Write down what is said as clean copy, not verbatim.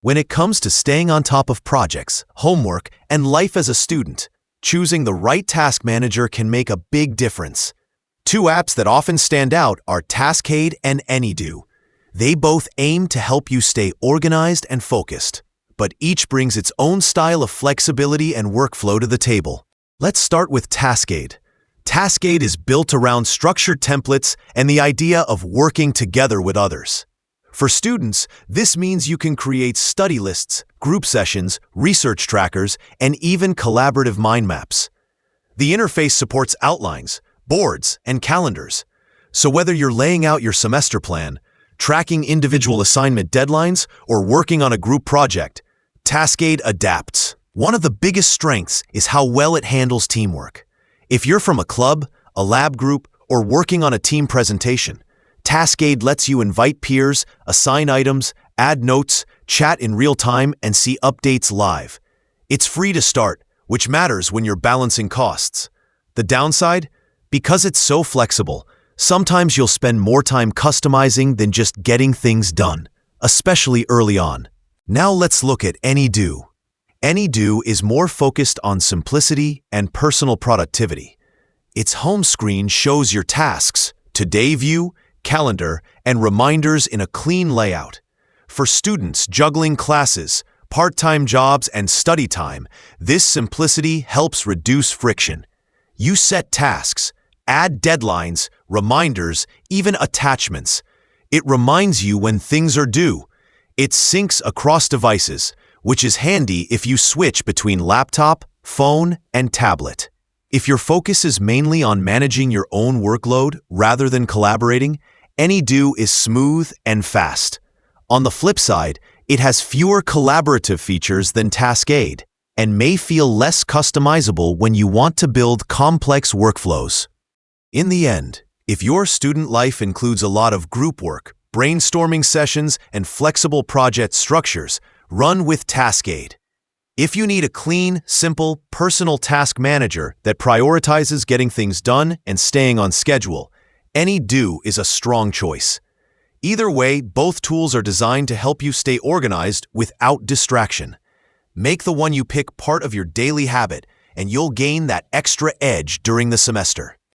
When it comes to staying on top of projects, homework, and life as a student, choosing the right task manager can make a big difference. Two apps that often stand out are Taskade and Any.do. They both aim to help you stay organized and focused, but each brings its own style of flexibility and workflow to the table. Let's start with Taskade. Taskade is built around structured templates and the idea of working together with others. For students, this means you can create study lists, group sessions, research trackers, and even collaborative mind maps. The interface supports outlines, boards, and calendars. So whether you're laying out your semester plan, tracking individual assignment deadlines, or working on a group project, Taskade adapts. One of the biggest strengths is how well it handles teamwork. If you're from a club, a lab group, or working on a team presentation, Taskade lets you invite peers, assign items, add notes, chat in real time, and see updates live. It's free to start, which matters when you're balancing costs. The downside? Because it's so flexible, sometimes you'll spend more time customizing than just getting things done, especially early on. Now let's look at Any.do. Any.do is more focused on simplicity and personal productivity. Its home screen shows your tasks, today view, calendar, and reminders in a clean layout. For students juggling classes, part-time jobs, and study time, this simplicity helps reduce friction. You set tasks, add deadlines, reminders, even attachments. It reminds you when things are due. It syncs across devices, which is handy if you switch between laptop, phone, and tablet. If your focus is mainly on managing your own workload rather than collaborating, Any.do is smooth and fast. On the flip side, it has fewer collaborative features than Taskade and may feel less customizable when you want to build complex workflows. In the end, if your student life includes a lot of group work, brainstorming sessions, and flexible project structures, run with Taskade. If you need a clean, simple, personal task manager that prioritizes getting things done and staying on schedule, Any.do is a strong choice. Either way, both tools are designed to help you stay organized without distraction. Make the one you pick part of your daily habit, and you'll gain that extra edge during the semester.